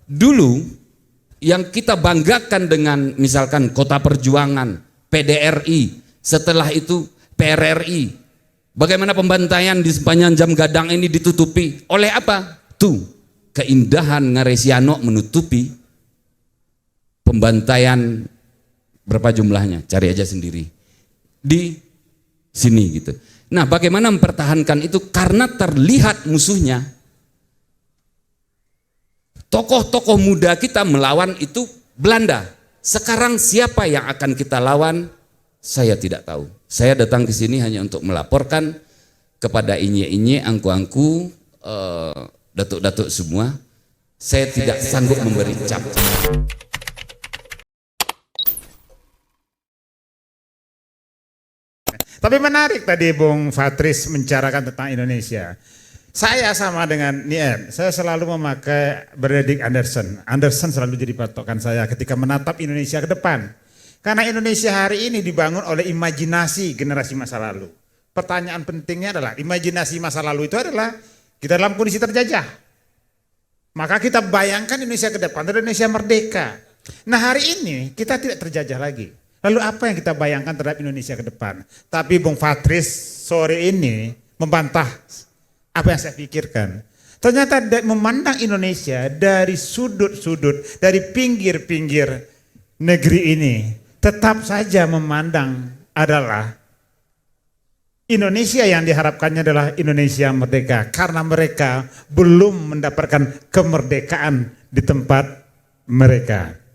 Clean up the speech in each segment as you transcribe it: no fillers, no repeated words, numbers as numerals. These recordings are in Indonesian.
Dulu yang kita banggakan dengan misalkan Kota Perjuangan, PDRI, setelah itu PRRI. Bagaimana pembantaian di sepanjang Jam Gadang ini ditutupi oleh apa? Tuh, keindahan Ngaresiano menutupi pembantaian. Berapa jumlahnya? Cari aja sendiri. Di sini gitu. Nah, bagaimana mempertahankan itu? Karena terlihat musuhnya. Tokoh-tokoh muda kita melawan itu Belanda. Sekarang siapa yang akan kita lawan? Saya tidak tahu. Saya datang ke sini hanya untuk melaporkan kepada inye-inye, angku-angku, datuk-datuk semua. Saya tidak sanggup memberi cap. Tapi menarik tadi Bung Fatris mencarakan tentang Indonesia. Saya sama dengan Nien, saya selalu memakai Benedict Anderson. Anderson selalu jadi patokan saya ketika menatap Indonesia ke depan. Karena Indonesia hari ini dibangun oleh imajinasi generasi masa lalu. Pertanyaan pentingnya adalah imajinasi masa lalu itu adalah kita dalam kondisi terjajah. Maka kita bayangkan Indonesia ke depan, Indonesia merdeka. Nah hari ini kita tidak terjajah lagi. Lalu apa yang kita bayangkan terhadap Indonesia ke depan? Tapi Bung Fatris sore ini membantah apa yang saya pikirkan. Ternyata memandang Indonesia dari sudut-sudut, dari pinggir-pinggir negeri ini, tetap saja memandang adalah Indonesia yang diharapkannya adalah Indonesia merdeka. Karena mereka belum mendapatkan kemerdekaan di tempat mereka.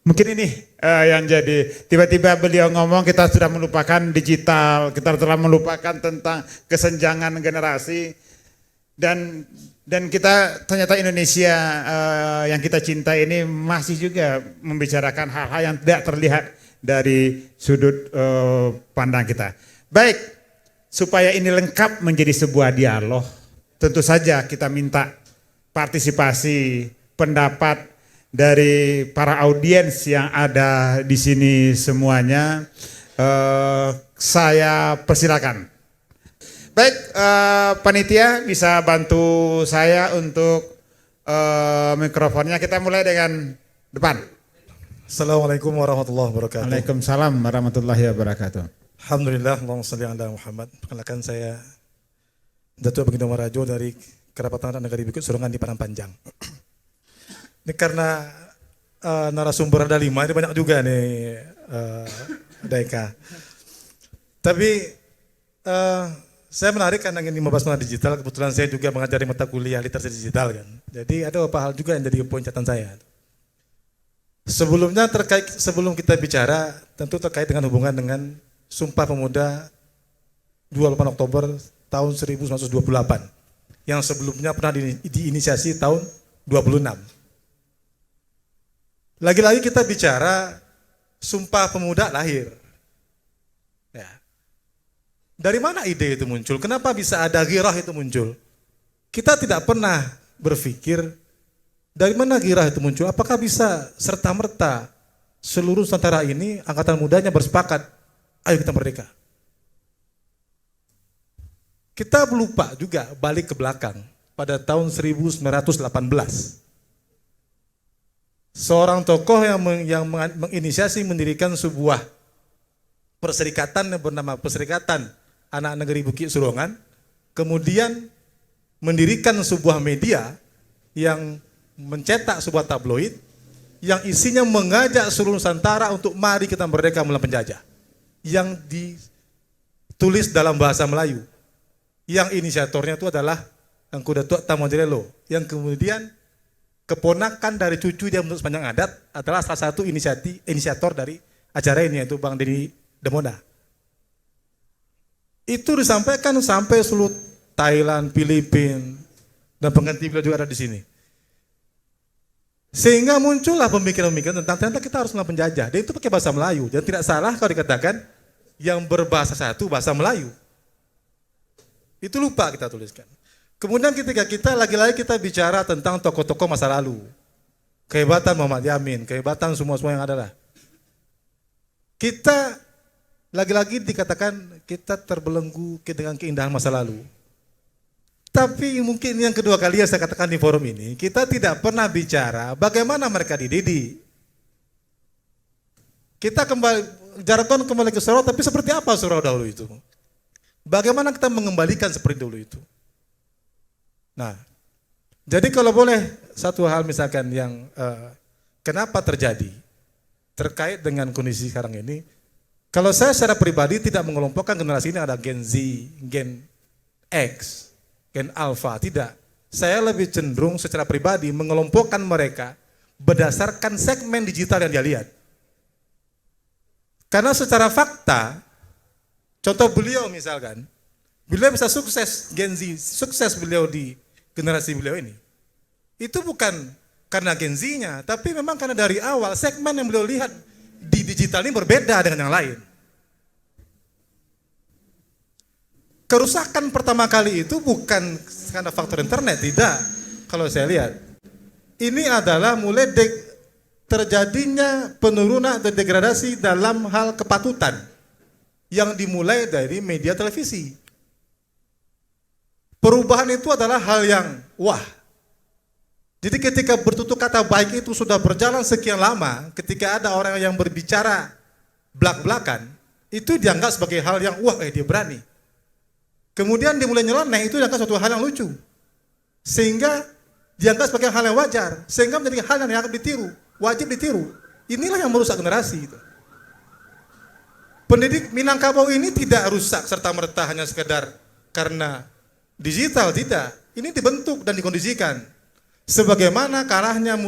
Mungkin ini yang jadi tiba-tiba beliau ngomong kita sudah melupakan digital, kita telah melupakan tentang kesenjangan generasi dan kita ternyata Indonesia yang kita cintai ini masih juga membicarakan hal-hal yang tidak terlihat dari sudut pandang kita. Baik, supaya ini lengkap menjadi sebuah dialog, tentu saja kita minta partisipasi pendapat dari para audiens yang ada di sini semuanya. Saya persilakan. Baik, panitia bisa bantu saya untuk mikrofonnya. Kita mulai dengan depan. Assalamualaikum warahmatullahi wabarakatuh. Waalaikumsalam warahmatullahi wabarakatuh. Alhamdulillah, Allahumma shalli ala Muhammad. Perkenalkan saya Datuk Baginda Marajo dari Kerapatan Negari Bukit Surungan di Padang Panjang. Ini karena narasumber ada 5, ini banyak juga nih Daika. Tapi saya menarik karena ingin membahas mengenai digital. Kebetulan saya juga mengajari mata kuliah literasi digital kan. Jadi ada beberapa hal juga yang jadi poin catatan saya. Sebelumnya sebelum kita bicara tentu terkait dengan hubungan dengan Sumpah Pemuda 28 Oktober tahun 1928 yang sebelumnya pernah diinisiasi tahun 26. Lagi-lagi kita bicara Sumpah Pemuda lahir. Ya. Dari mana ide itu muncul? Kenapa bisa ada girah itu muncul? Kita tidak pernah berpikir dari mana girah itu muncul. Apakah bisa serta-merta seluruh Nusantara ini angkatan mudanya bersepakat, ayo kita merdeka. Kita lupa juga balik ke belakang pada tahun 1918. Seorang tokoh yang menginisiasi mendirikan sebuah perserikatan yang bernama Perserikatan Anak Negeri Bukit Surungan, kemudian mendirikan sebuah media yang mencetak sebuah tabloid yang isinya mengajak seluruh Nusantara untuk mari kita merdeka melawan penjajah, yang ditulis dalam bahasa Melayu, yang inisiatornya itu adalah Engku Datuk Tamojelelo, yang kemudian keponakan dari cucu dia menurut sepanjang adat adalah salah satu inisiator dari acara ini, yaitu Bang Denny Demoda. Itu disampaikan sampai seluruh Thailand, Filipina, dan pengganti beliau juga ada di sini. Sehingga muncullah pemikiran-pemikiran tentang ternyata kita harus melawan penjajah. Dan itu pakai bahasa Melayu. Dan tidak salah kalau dikatakan yang berbahasa satu bahasa Melayu. Itu lupa kita tuliskan. Kemudian ketika kita lagi-lagi kita bicara tentang tokoh-tokoh masa lalu. Kehebatan Muhammad Yamin, kehebatan semua yang ada lah. Kita lagi-lagi dikatakan kita terbelenggu dengan keindahan masa lalu. Tapi mungkin yang kedua kali yang saya katakan di forum ini, kita tidak pernah bicara bagaimana mereka dididik. Kita jargon kembali ke surau, tapi seperti apa surau dahulu itu? Bagaimana kita mengembalikan seperti dulu itu? Nah, jadi kalau boleh satu hal misalkan yang kenapa terjadi terkait dengan kondisi sekarang ini, kalau saya secara pribadi tidak mengelompokkan generasi ini ada Gen Z, Gen X, Gen Alpha, tidak. Saya lebih cenderung secara pribadi mengelompokkan mereka berdasarkan segmen digital yang dia lihat. Karena secara fakta, contoh beliau misalkan, beliau bisa sukses, Gen Z, sukses beliau di generasi beliau ini. Itu bukan karena Gen Z-nya, tapi memang karena dari awal segmen yang beliau lihat di digital ini berbeda dengan yang lain. Kerusakan pertama kali itu bukan karena faktor internet, tidak. Kalau saya lihat, ini adalah mulai terjadinya penurunan atau degradasi dalam hal kepatutan yang dimulai dari media televisi. Perubahan itu adalah hal yang wah. Jadi ketika bertutur kata baik itu sudah berjalan sekian lama, ketika ada orang yang berbicara belak-belakan, itu dianggap sebagai hal yang wah, dia berani. Kemudian dimulai nyeleneh, itu dianggap suatu hal yang lucu. Sehingga dianggap sebagai hal yang wajar, sehingga menjadi hal yang dianggap ditiru, wajib ditiru. Inilah yang merusak generasi itu. Pendidik Minangkabau ini tidak rusak serta-merta hanya sekedar karena digital, tidak. Ini dibentuk dan dikondisikan. Sebagaimana kalahnya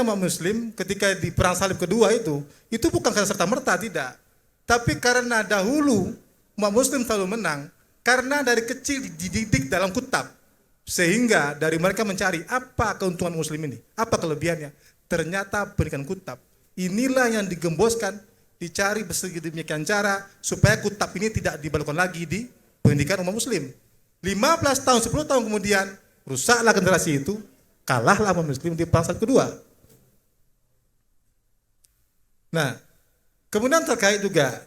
umat muslim ketika di perang salib kedua itu bukan karena serta-merta, tidak. Tapi karena dahulu umat muslim selalu menang, karena dari kecil dididik dalam kitab. Sehingga dari mereka mencari apa keuntungan muslim ini, apa kelebihannya. Ternyata pendidikan kitab. Inilah yang digemboskan, dicari sedemikian cara supaya kitab ini tidak dibalikkan lagi di pendidikan umat muslim. 15 tahun, 10 tahun kemudian, rusaklah generasi itu, kalahlah umat muslim di perang salib kedua. Nah, kemudian terkait juga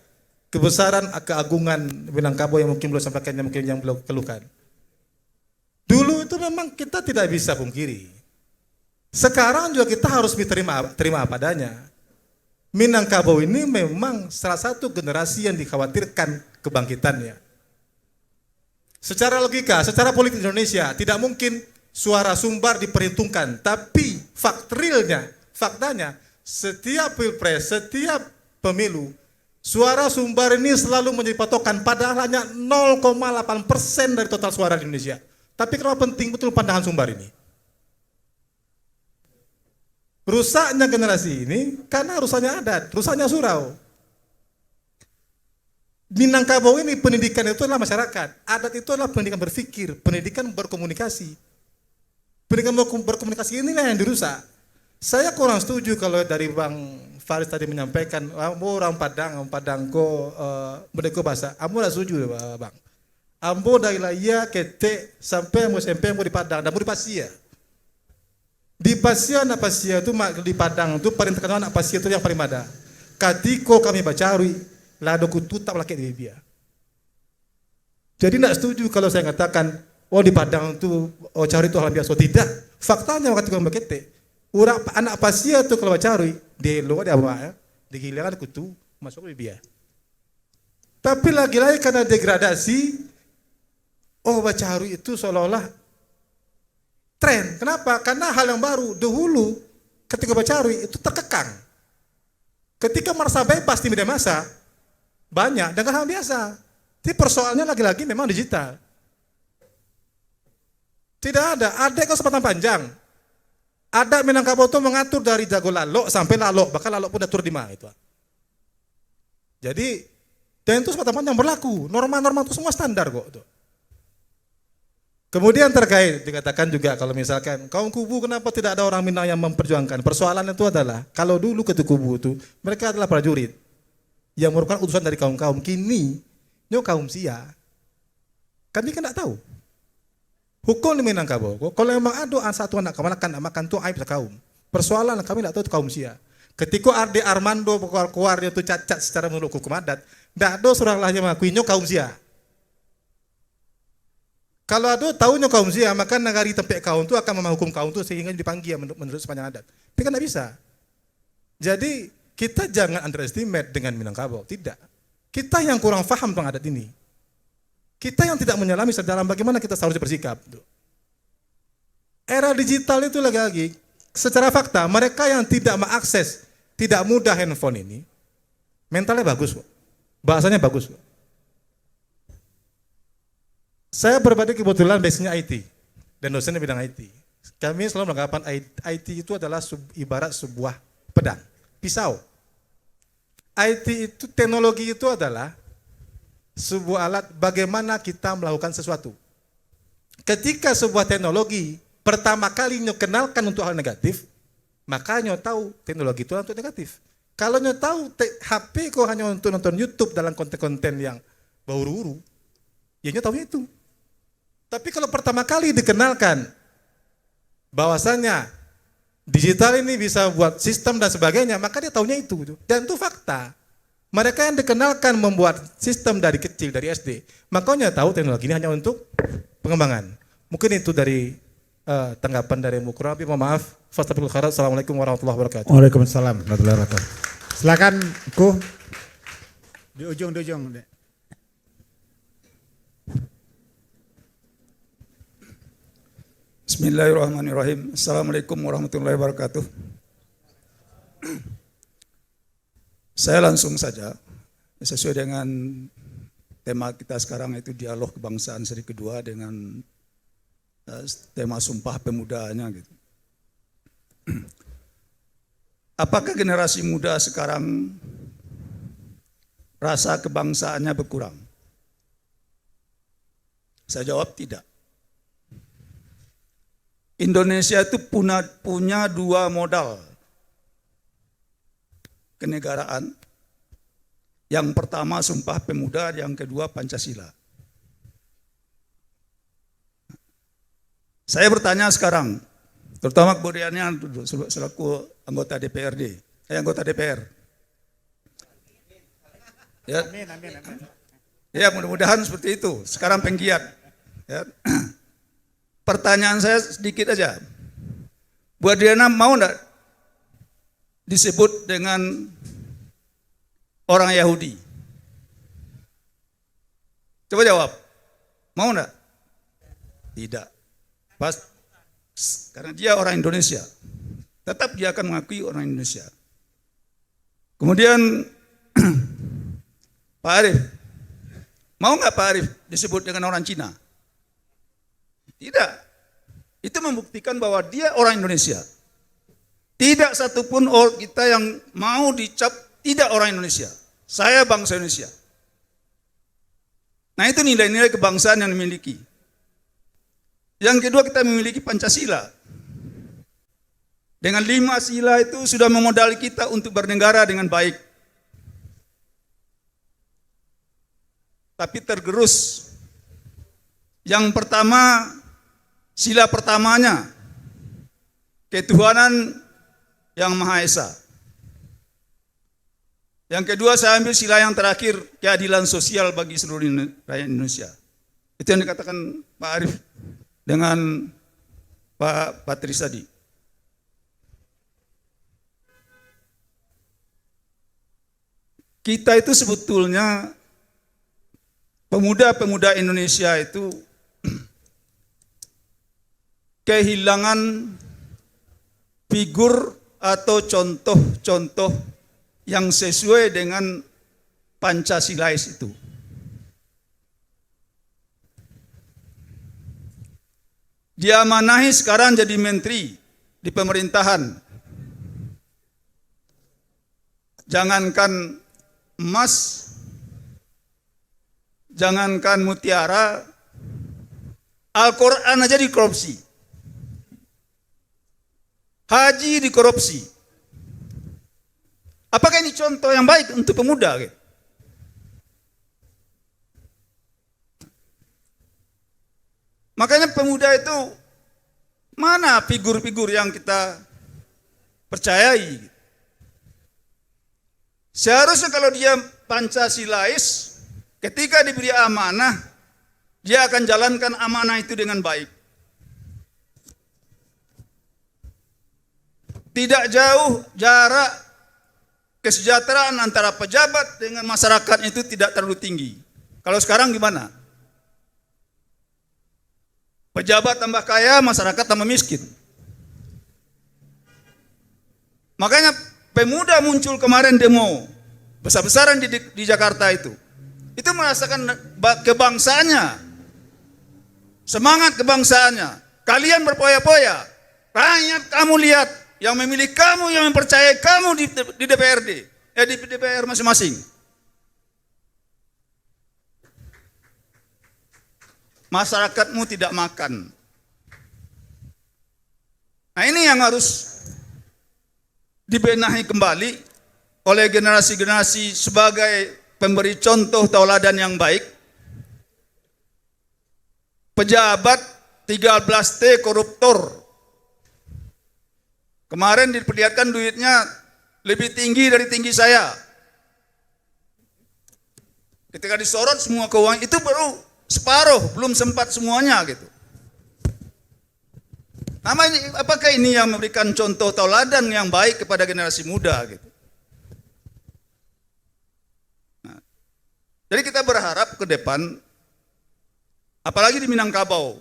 kebesaran, keagungan Minangkabau yang mungkin belum sampaikan, yang mungkin yang belum keluhkan. Dulu itu memang kita tidak bisa pungkiri. Sekarang juga kita harus terima apa adanya. Minangkabau ini memang salah satu generasi yang dikhawatirkan kebangkitannya. Secara logika, secara politik Indonesia tidak mungkin suara Sumbar diperhitungkan, tapi faktanya setiap pilpres, setiap pemilu, suara Sumbar ini selalu menjadi patokan, padahal hanya 0,8% dari total suara di Indonesia. Tapi kenapa penting betul pandangan Sumbar ini? Rusaknya generasi ini karena rusaknya adat, rusaknya surau. Minangkabau ini pendidikan itu adalah masyarakat, adat itu adalah pendidikan berpikir, pendidikan berkomunikasi. Pendidikan berkomunikasi inilah yang dirusak. Saya kurang setuju kalau dari Bang Faris tadi menyampaikan, orang Padang ko berdeko bahasa. Ambo tidak setuju Bang. Ambo dari Laya, Kete, sampai mau SMP mau di Padang, dan mau di Pasia. Di Pasia, anak Pasia itu di Padang itu paling terkenal, anak Pasia itu yang paling ada. Katiko kami bacari, lado kutu tak laki di dia. Jadi tidak setuju kalau saya katakan, di Padang itu cari itu hal biasa. Tidak. Faktanya waktu kami Kete, orang anak Pasia itu kalau cari di luar dia apa ya, digilakan kutu masuk di dia. Tapi lagi-lagi karena degradasi, Bacari itu seolah-olah tren. Kenapa? Karena hal yang baru. Dahulu ketika Bacari itu terkekang. Ketika merasa bebas di media massa, banyak dengan hal biasa. Tapi persoalannya lagi-lagi memang digital. Tidak ada kesempatan panjang. Ada Minangkabau itu mengatur dari jago lalok sampai lalok, bahkan lalok pun udah turun di mana itu. Jadi, dan itu kesempatan panjang berlaku. Norma-norma itu semua standar kok. Itu. Kemudian terkait dikatakan juga kalau misalkan kaum kubu kenapa tidak ada orang Minang yang memperjuangkan. Persoalan itu adalah kalau dulu ketua kubu itu mereka adalah prajurit yang merupakan utusan dari kaum-kaum. Kini kaum Sia. Kami kan tidak tahu. Hukum di Minangkabau. Kalau memang ada satu anak makan tuh aib sekaum. Persoalan kami tidak tahu itu kaum Sia. Ketika Arde Armando keluar itu cacat secara menurut hukum adat, tidak ada seorang lah yang mengakuinya kaum Sia. Kalau ada tahunya kaum Sia, maka negari tempat kaum itu akan menghukum kaum itu sehingga dipanggil menurut sepanjang adat. Tapi kan tidak bisa. Jadi kita jangan underestimate dengan Minangkabau, tidak. Kita yang kurang paham tentang adat ini. Kita yang tidak menyelami dalam bagaimana kita seharusnya bersikap. Era digital itu lagi-lagi, secara fakta mereka yang tidak mengakses, tidak mudah handphone ini, mentalnya bagus kok. Bahasanya bagus kok. Saya berbeda kebetulan basicnya IT dan dosennya bidang IT. Kami selalu mengatakan IT itu adalah ibarat sebuah pedang, pisau. IT itu, teknologi itu adalah sebuah alat bagaimana kita melakukan sesuatu. Ketika sebuah teknologi pertama kali nyo kenalkan untuk hal negatif, maka nyo tahu teknologi itu untuk negatif. Kalau nyo tahu HP kok hanya untuk nonton YouTube dalam konten-konten yang bau-uru, ya nyo tahu itu. Tapi kalau pertama kali dikenalkan bahwasannya digital ini bisa buat sistem dan sebagainya, maka dia tahunya itu. Dan itu fakta. Mereka yang dikenalkan membuat sistem dari kecil, dari SD, makanya tahu teknologi ini hanya untuk pengembangan. Mungkin itu dari tanggapan dari Kurang lebih mohon maaf. Assalamualaikum warahmatullahi wabarakatuh. Waalaikumsalam warahmatullahi wabarakatuh. Silakan Ku. Di ujung. Bismillahirrahmanirrahim. Assalamualaikum warahmatullahi wabarakatuh. Saya langsung saja, sesuai dengan tema kita sekarang itu dialog kebangsaan seri kedua dengan tema Sumpah Pemudanya gitu. Apakah generasi muda sekarang rasa kebangsaannya berkurang? Saya jawab tidak. Indonesia itu punya dua modal kenegaraan. Yang pertama Sumpah Pemuda, yang kedua Pancasila. Saya bertanya sekarang, terutama kemudiannya selaku anggota DPRD, anggota DPR. Ya, ya mudah-mudahan seperti itu. Sekarang penggiat. Ya. Pertanyaan saya sedikit aja. Bu Adriana mau enggak disebut dengan orang Yahudi? Coba jawab. Mau enggak? Tidak. Pas, karena dia orang Indonesia. Tetap dia akan mengakui orang Indonesia. Kemudian Pak Arief. Mau enggak Pak Arief disebut dengan orang Cina? Tidak. Itu membuktikan bahwa dia orang Indonesia. Tidak satupun orang kita yang mau dicap tidak orang Indonesia. Saya bangsa Indonesia. Nah itu nilai-nilai kebangsaan yang dimiliki. Yang kedua kita memiliki Pancasila. Dengan 5 sila itu sudah memodali kita untuk bernegara dengan baik. Tapi tergerus. Yang pertama, sila pertamanya, ketuhanan yang Maha Esa. Yang kedua saya ambil sila yang terakhir, keadilan sosial bagi seluruh rakyat Indonesia. Itu yang dikatakan Pak Arief dengan Pak Patris tadi. Kita itu sebetulnya pemuda-pemuda Indonesia itu kehilangan figur atau contoh-contoh yang sesuai dengan Pancasilais itu. Diamanahi sekarang jadi menteri di pemerintahan. Jangankan emas, jangankan mutiara, Al-Quran aja dikorupsi. Haji dikorupsi. Apakah ini contoh yang baik untuk pemuda? Makanya pemuda itu mana figur-figur yang kita percayai? Seharusnya kalau dia Pancasilais, ketika diberi amanah, dia akan jalankan amanah itu dengan baik. Tidak jauh jarak kesejahteraan antara pejabat dengan masyarakat itu tidak terlalu tinggi. Kalau sekarang gimana? Pejabat tambah kaya, masyarakat tambah miskin. Makanya pemuda muncul kemarin demo besar-besaran di Jakarta itu. Itu merasakan kebangsaannya, semangat kebangsaannya. Kalian berpoya-poya, rakyat kamu lihat, yang memilih kamu, yang mempercayai kamu di DPRD, di DPR masing-masing. Masyarakatmu tidak makan. Nah, ini yang harus dibenahi kembali oleh generasi-generasi sebagai pemberi contoh tauladan yang baik. Pejabat 13T koruptor. Kemarin diperlihatkan duitnya lebih tinggi dari tinggi saya. Ketika disorot semua keuangan itu baru separuh, belum sempat semuanya gitu. Apakah ini yang memberikan contoh tauladan yang baik kepada generasi muda gitu? Nah, jadi kita berharap ke depan, apalagi di Minangkabau,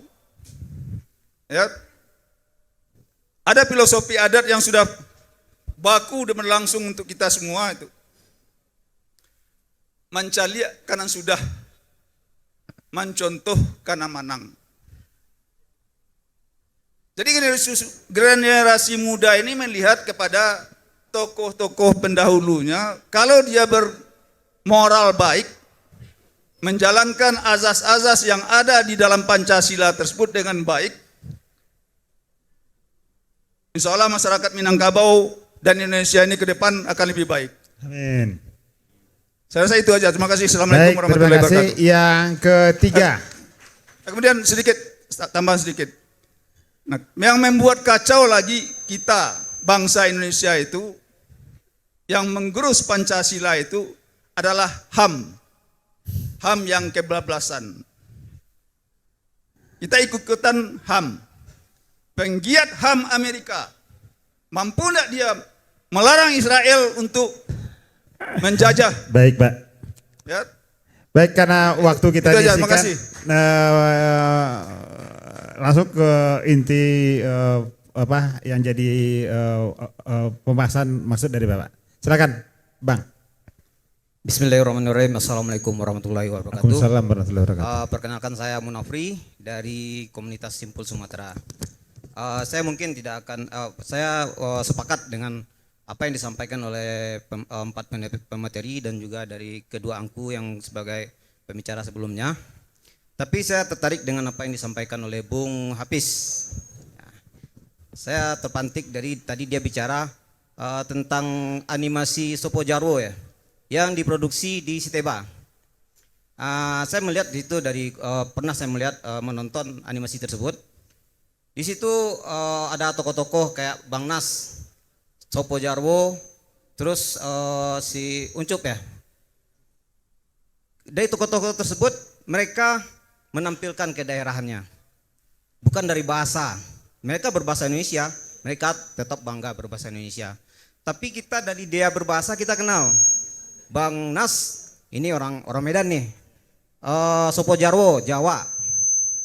ya, ada filosofi adat yang sudah baku dan berlangsung untuk kita semua itu. Mencaliak kanan sudah, mencontoh kana manang. Jadi generasi muda ini melihat kepada tokoh-tokoh pendahulunya, kalau dia bermoral baik, menjalankan azas-azas yang ada di dalam Pancasila tersebut dengan baik, insya Allah masyarakat Minangkabau dan Indonesia ini ke depan akan lebih baik. Amin. Saya rasa itu aja. Terima kasih. Assalamualaikum Baik, warahmatullahi terima kasih. wabarakatuh. Yang ketiga. Kemudian tambahan sedikit. Nah, yang membuat kacau lagi kita, bangsa Indonesia itu, yang menggerus Pancasila itu adalah HAM. HAM yang kebablasan. Kita ikut-ikutan HAM. Penggiat HAM Amerika, mampu tidak dia melarang Israel untuk menjajah? Baik, Pak. Ya. Baik, karena waktu kita Itu aja, terima disingkat, kasih. langsung ke inti apa yang jadi pembahasan maksud dari Bapak. Silakan, Bang. Bismillahirrahmanirrahim. Assalamualaikum warahmatullahi wabarakatuh. Waalaikumsalam warahmatullahi wabarakatuh. Perkenalkan, saya Munafri dari komunitas Simpul Sumatera. Saya mungkin tidak akan, saya sepakat dengan apa yang disampaikan oleh empat pemateri dan juga dari kedua angku yang sebagai pembicara sebelumnya. Tapi saya tertarik dengan apa yang disampaikan oleh Bung Hafiz. Saya terpantik dari tadi dia bicara tentang animasi Sopo Jarwo ya, yang diproduksi di Siteba. Saya melihat itu dari pernah saya melihat menonton animasi tersebut. Di situ ada tokoh-tokoh kayak Bang Nas, Sopo Jarwo, terus si Uncup ya. Dari tokoh-tokoh tersebut mereka menampilkan kedaerahannya, bukan dari bahasa. Mereka berbahasa Indonesia, mereka tetap bangga berbahasa Indonesia. Tapi kita dari dia berbahasa kita kenal. Bang Nas ini orang Medan nih, Sopo Jarwo Jawa,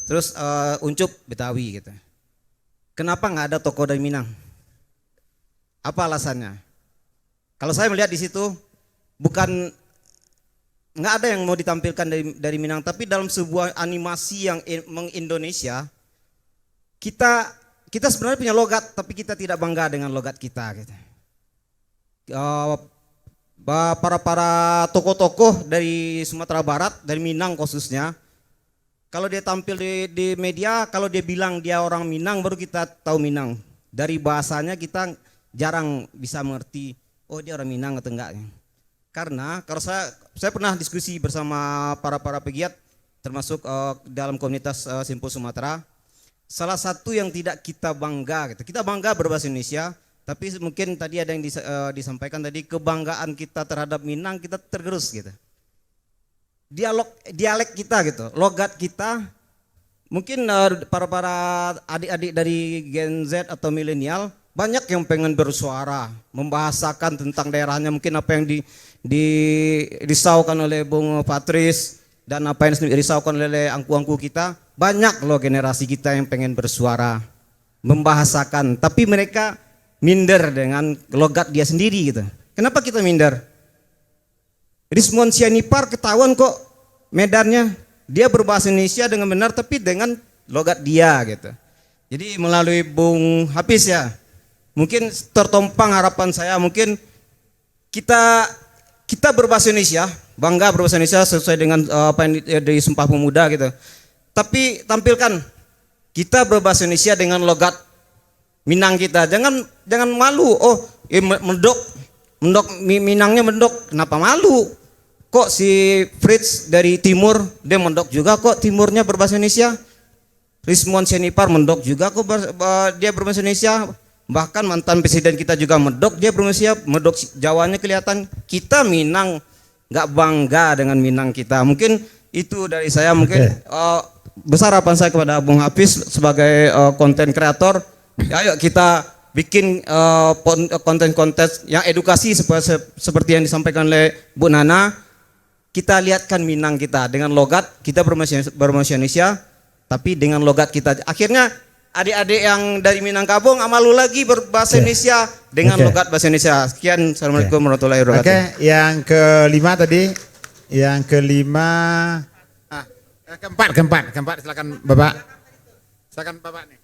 terus Uncup Betawi gitu. Kenapa nggak ada tokoh dari Minang? Apa alasannya? Kalau saya melihat di situ bukan nggak ada yang mau ditampilkan dari Minang, tapi dalam sebuah animasi yang meng-Indonesia, kita sebenarnya punya logat, tapi kita tidak bangga dengan logat kita. Gitu. Para tokoh-tokoh dari Sumatera Barat, dari Minang khususnya, kalau dia tampil di media, kalau dia bilang dia orang Minang, baru kita tahu Minang. Dari bahasanya kita jarang bisa mengerti, oh dia orang Minang atau enggak. Karena kalau saya pernah diskusi bersama para pegiat, termasuk dalam komunitas Simpul Sumatera, salah satu yang tidak kita bangga, gitu. Kita bangga berbahasa Indonesia, tapi mungkin tadi ada yang disampaikan tadi, kebanggaan kita terhadap Minang kita tergerus gitu. Dialek kita gitu, logat kita mungkin para adik-adik dari Gen Z atau milenial banyak yang pengen bersuara, membahasakan tentang daerahnya, mungkin apa yang dirisaukan oleh Bung Patris dan apa yang dirisaukan oleh angku-angku kita. Banyak loh generasi kita yang pengen bersuara, membahasakan, tapi mereka minder dengan logat dia sendiri gitu. Kenapa kita minder? Rizmon Sianipar ketahuan kok medannya, dia berbahasa Indonesia dengan benar tapi dengan logat dia gitu. Jadi melalui Bung Hafiz ya, mungkin tertompang harapan saya, mungkin kita berbahasa Indonesia, bangga berbahasa Indonesia sesuai dengan apa yang dari Sumpah Pemuda gitu. Tapi tampilkan kita berbahasa Indonesia dengan logat Minang kita. Jangan malu. Oh, mendok Minangnya mendok. Kenapa malu? Kok si Fritz dari timur dia mendok juga kok, timurnya berbahasa Indonesia. Rizmon Sianipar mendok juga kok, dia berbahasa Indonesia. Bahkan mantan presiden kita juga mendok, dia berbahasa mendok Jawanya kelihatan. Kita Minang nggak bangga dengan Minang kita. Mungkin itu dari saya, mungkin besar harapan saya kepada Bung Hafiz sebagai konten kreator. Ayo kita bikin konten-konten yang edukasi seperti yang disampaikan oleh Bu Nana. Kita lihatkan Minang kita dengan logat kita berbahasa Indonesia, tapi dengan logat kita. Akhirnya adik-adik yang dari Minangkabau nggak malu lagi berbahasa Indonesia dengan logat bahasa Indonesia. Sekian, assalamualaikum warahmatullahi wabarakatuh. Yang kelima tadi, yang kelima, keempat, silakan Bapak. Silakan Bapak nih.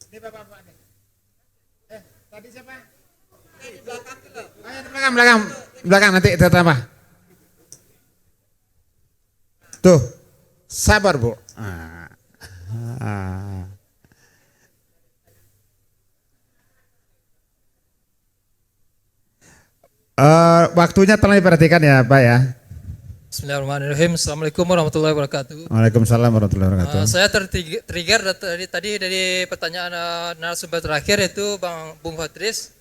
Ini Bapak nih. Tadi siapa? Belakang nanti tertambah. Tuh, sabar Bu. Waktunya tolong diperhatikan ya Pak ya. Bismillahirrahmanirrahim. Assalamualaikum warahmatullahi wabarakatuh. Waalaikumsalam warahmatullahi wabarakatuh. Saya tertrigger dari pertanyaan narasumber terakhir, yaitu Bung Patris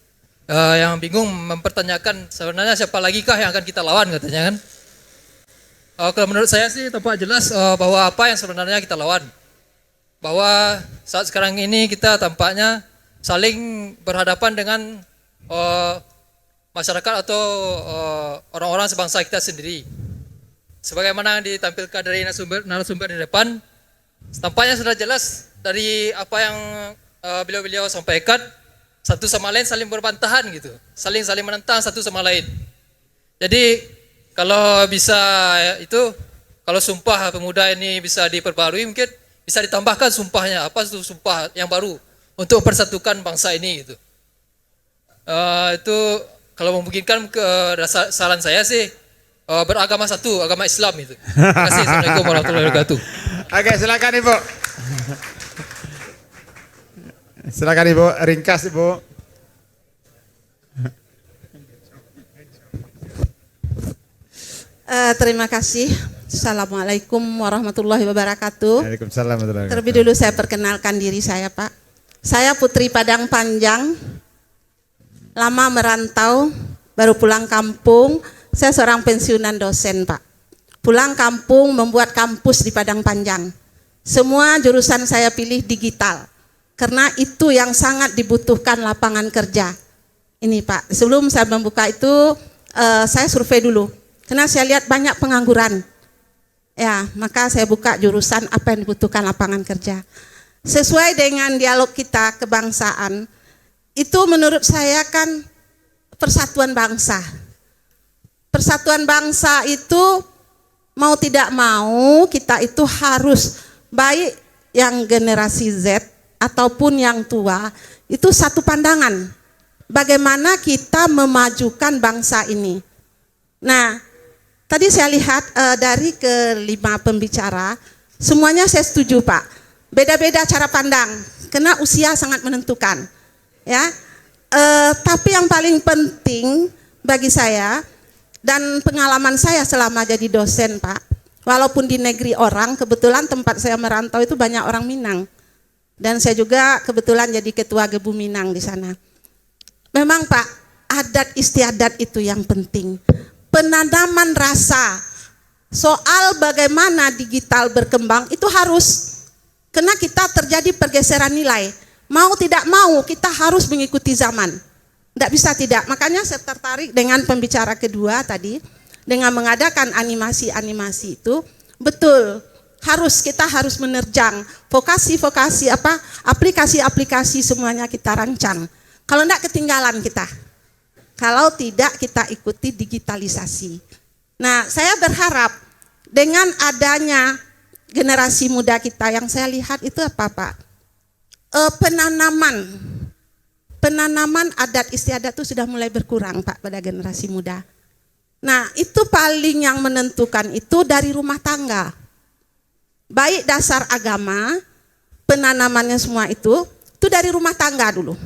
yang bingung mempertanyakan sebenarnya siapa lagi kah yang akan kita lawan katanya kan. Kalau menurut saya sih tampak jelas bahwa apa yang sebenarnya kita lawan. Bahwa saat sekarang ini kita tampaknya saling berhadapan dengan masyarakat atau orang-orang sebangsa kita sendiri. Sebagaimana yang ditampilkan dari narasumber di depan, tampaknya sudah jelas dari apa yang beliau-beliau sampaikan, satu sama lain saling berbantahan gitu, saling menentang satu sama lain. Jadi kalau bisa kalau Sumpah Pemuda ini bisa diperbarui, mungkin bisa ditambahkan sumpahnya, apa itu sumpah yang baru untuk persatukan bangsa ini gitu. Itu kalau memungkinkan, saran saya sih beragama satu, agama Islam itu. Terima kasih. Assalamualaikum warahmatullahi wabarakatuh. Oke, silakan Ibu. Silakan Ibu, ringkas Ibu. Terima kasih. Assalamualaikum warahmatullahi wabarakatuh. Waalaikumsalam warahmatullahi wabarakatuh. Terlebih dulu saya perkenalkan diri saya, Pak. Saya Putri Padang Panjang, lama merantau, baru pulang kampung. Saya seorang pensiunan dosen, Pak. Pulang kampung membuat kampus di Padang Panjang. Semua jurusan saya pilih digital, karena itu yang sangat dibutuhkan lapangan kerja. Ini Pak, sebelum saya membuka itu, saya survei dulu. Karena saya lihat banyak pengangguran. Ya, maka saya buka jurusan apa yang dibutuhkan lapangan kerja. Sesuai dengan dialog kita kebangsaan, itu menurut saya kan persatuan bangsa. Persatuan bangsa itu mau tidak mau kita itu harus, baik yang generasi Z ataupun yang tua, itu satu pandangan. Bagaimana kita memajukan bangsa ini. Nah, tadi saya lihat dari kelima pembicara, semuanya saya setuju Pak. Beda-beda cara pandang, karena usia sangat menentukan. Ya, tapi yang paling penting bagi saya dan pengalaman saya selama jadi dosen Pak, walaupun di negeri orang, kebetulan tempat saya merantau itu banyak orang Minang, dan saya juga kebetulan jadi ketua Gebu Minang di sana. Memang Pak, adat istiadat itu yang penting. Penanaman rasa soal bagaimana digital berkembang itu harus, karena kita terjadi pergeseran nilai. Mau tidak mau kita harus mengikuti zaman. Tidak bisa tidak. Makanya saya tertarik dengan pembicara kedua tadi, dengan mengadakan animasi-animasi itu, betul. Kita harus menerjang vokasi-vokasi aplikasi-aplikasi semuanya kita rancang. Kalau tidak ketinggalan kita. Kalau tidak kita ikuti digitalisasi. Nah, saya berharap dengan adanya generasi muda kita yang saya lihat itu apa, Pak? Penanaman adat istiadat itu sudah mulai berkurang, Pak, pada generasi muda. Nah, itu paling yang menentukan itu dari rumah tangga. Baik dasar agama, penanamannya semua itu dari rumah tangga dulu.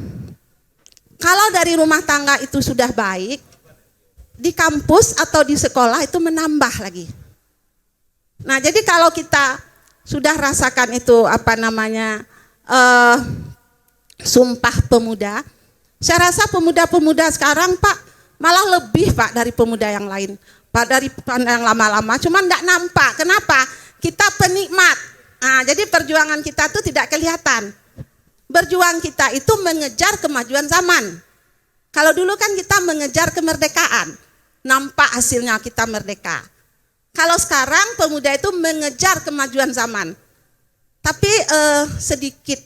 Kalau dari rumah tangga itu sudah baik, di kampus atau di sekolah itu menambah lagi. Nah, jadi kalau kita sudah rasakan itu Sumpah Pemuda, saya rasa pemuda-pemuda sekarang, Pak, malah lebih, Pak, dari pemuda yang lain. Pak, dari yang lama-lama, cuman enggak nampak. Kenapa? Kita penikmat. Nah, jadi perjuangan kita itu tidak kelihatan. Berjuang kita itu mengejar kemajuan zaman. Kalau dulu kan kita mengejar kemerdekaan, nampak hasilnya kita merdeka. Kalau sekarang pemuda itu mengejar kemajuan zaman. Tapi sedikit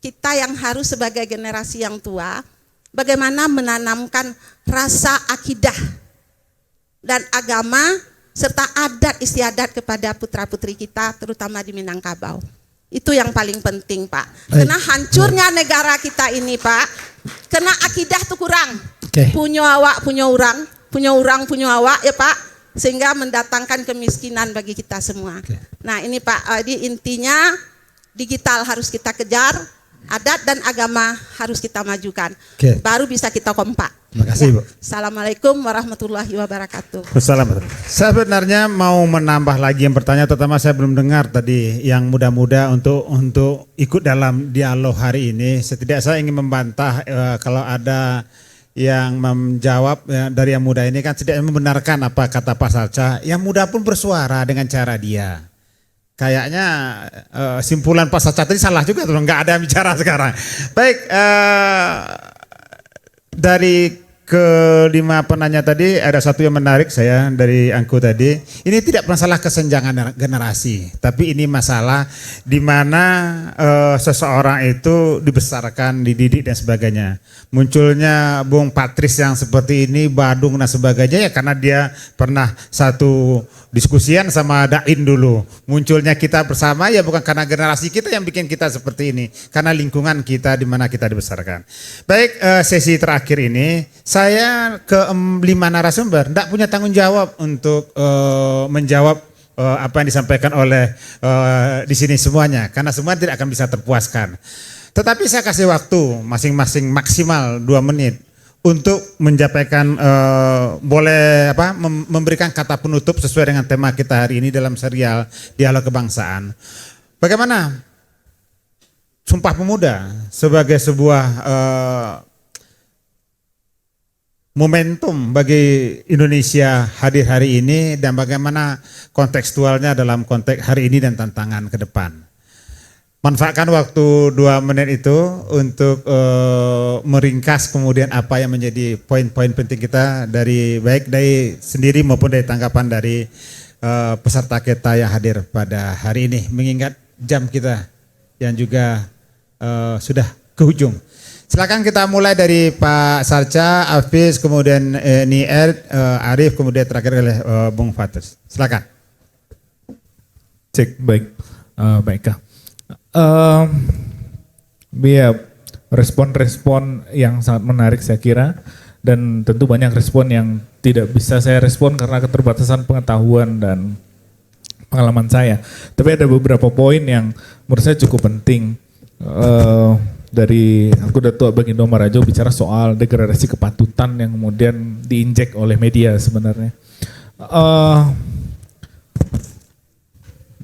kita yang harus sebagai generasi yang tua, bagaimana menanamkan rasa akidah dan agama serta adat istiadat kepada putra-putri kita, terutama di Minangkabau. Itu yang paling penting, Pak. Karena hancurnya negara kita ini, Pak, karena akidah itu kurang. Punya awak, punya orang, punya awak, ya Pak, sehingga mendatangkan kemiskinan bagi kita semua. Nah, ini Pak, jadi intinya digital harus kita kejar, adat dan agama harus kita majukan. Baru bisa kita kompak. Terima kasih, Bu. Assalamualaikum warahmatullahi wabarakatuh. Assalamualaikum. Saya sebenarnya mau menambah lagi yang bertanya, terutama saya belum dengar tadi yang muda-muda untuk ikut dalam dialog hari ini. Setidaknya saya ingin membantah kalau ada yang menjawab dari yang muda ini kan tidak membenarkan apa kata Pak Sarca. Yang muda pun bersuara dengan cara dia. Kayaknya simpulan Pak Sarca tadi salah juga, nggak ada yang bicara sekarang. Baik, dari kelima penanya tadi ada satu yang menarik saya dari Angku tadi. Ini tidak masalah kesenjangan generasi, tapi ini masalah di mana seseorang itu dibesarkan, dididik dan sebagainya. Munculnya Bung Patris yang seperti ini, Badung dan sebagainya ya karena dia pernah satu diskusian sama Dain dulu. Munculnya kita bersama ya bukan karena generasi kita yang bikin kita seperti ini, karena lingkungan kita di mana kita dibesarkan. Baik, sesi terakhir ini saya ke 5 narasumber tidak punya tanggung jawab untuk menjawab apa yang disampaikan oleh di sini semuanya, karena semua tidak akan bisa terpuaskan. Tetapi saya kasih waktu masing-masing maksimal 2 menit untuk menyampaikan memberikan kata penutup sesuai dengan tema kita hari ini dalam serial Dialog Kebangsaan. Bagaimana Sumpah Pemuda sebagai sebuah momentum bagi Indonesia hadir hari ini dan bagaimana kontekstualnya dalam konteks hari ini dan tantangan ke depan. Manfaatkan waktu 2 menit itu untuk meringkas kemudian apa yang menjadi poin-poin penting kita dari baik dari sendiri maupun dari tanggapan dari peserta kita yang hadir pada hari ini, mengingat jam kita yang juga sudah ke ujung. Silakan kita mulai dari Pak Sarca, Hafiz, kemudian Nier, Arif, kemudian terakhir oleh Bung Fatus. Silakan. Cek, baik, baiklah. Ya, respon-respon yang sangat menarik saya kira, dan tentu banyak respon yang tidak bisa saya respon karena keterbatasan pengetahuan dan pengalaman saya. Tapi ada beberapa poin yang menurut saya cukup penting. Dari Angku Datuk Bagindo Marajo bicara soal degradasi kepatutan yang kemudian diinjek oleh media sebenarnya.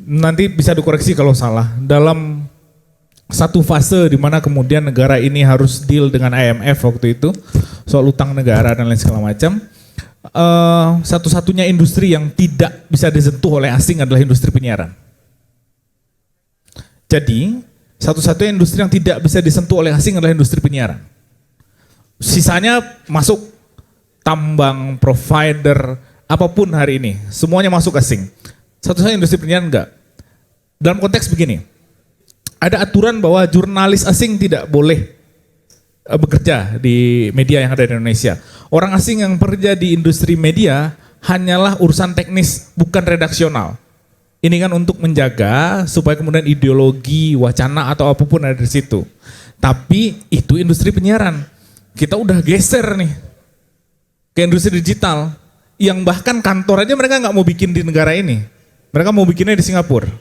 Nanti bisa dikoreksi kalau salah. Dalam satu fase di mana kemudian negara ini harus deal dengan IMF waktu itu soal utang negara dan lain segala macam, satu-satunya industri yang tidak bisa disentuh oleh asing adalah industri penyiaran. Jadi, satu-satunya industri yang tidak bisa disentuh oleh asing adalah industri penyiaran. Sisanya masuk tambang, provider, apapun hari ini, semuanya masuk asing. Satu-satunya industri penyiaran enggak. Dalam konteks begini, ada aturan bahwa jurnalis asing tidak boleh bekerja di media yang ada di Indonesia. Orang asing yang bekerja di industri media hanyalah urusan teknis, bukan redaksional. Ini kan untuk menjaga supaya kemudian ideologi, wacana atau apapun ada di situ. Tapi itu industri penyiaran. Kita udah geser nih ke industri digital, yang bahkan kantor aja mereka nggak mau bikin di negara ini. Mereka mau bikinnya di Singapura.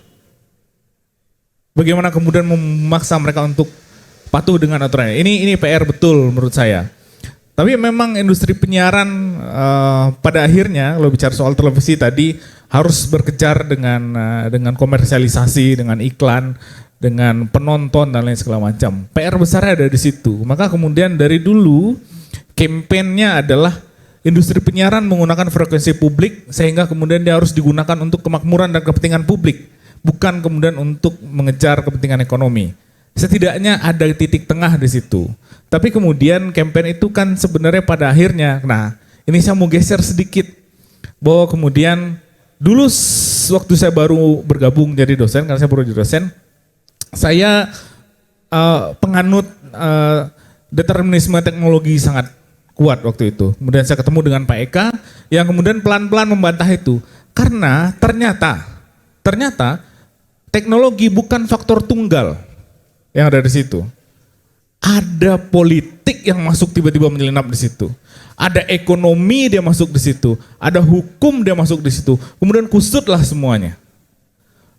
Bagaimana kemudian memaksa mereka untuk patuh dengan aturannya. Ini PR betul menurut saya. Tapi memang industri penyiaran pada akhirnya kalau bicara soal televisi tadi harus berkejar dengan komersialisasi, dengan iklan, dengan penonton dan lain segala macam. PR besarnya ada di situ. Maka kemudian dari dulu kampanyenya adalah industri penyiaran menggunakan frekuensi publik sehingga kemudian dia harus digunakan untuk kemakmuran dan kepentingan publik, bukan kemudian untuk mengejar kepentingan ekonomi. Setidaknya ada titik tengah di situ. Tapi kemudian kampanye itu kan sebenarnya pada akhirnya, nah ini saya mau geser sedikit, bahwa kemudian dulu waktu saya baru bergabung jadi dosen, karena saya baru jadi dosen, saya penganut determinisme teknologi sangat kuat waktu itu. Kemudian saya ketemu dengan Pak Eka yang kemudian pelan-pelan membantah itu. Karena ternyata teknologi bukan faktor tunggal yang ada di situ. Ada politik yang masuk tiba-tiba menyelinap di situ. Ada ekonomi dia masuk di situ. Ada hukum dia masuk di situ. Kemudian kusutlah semuanya.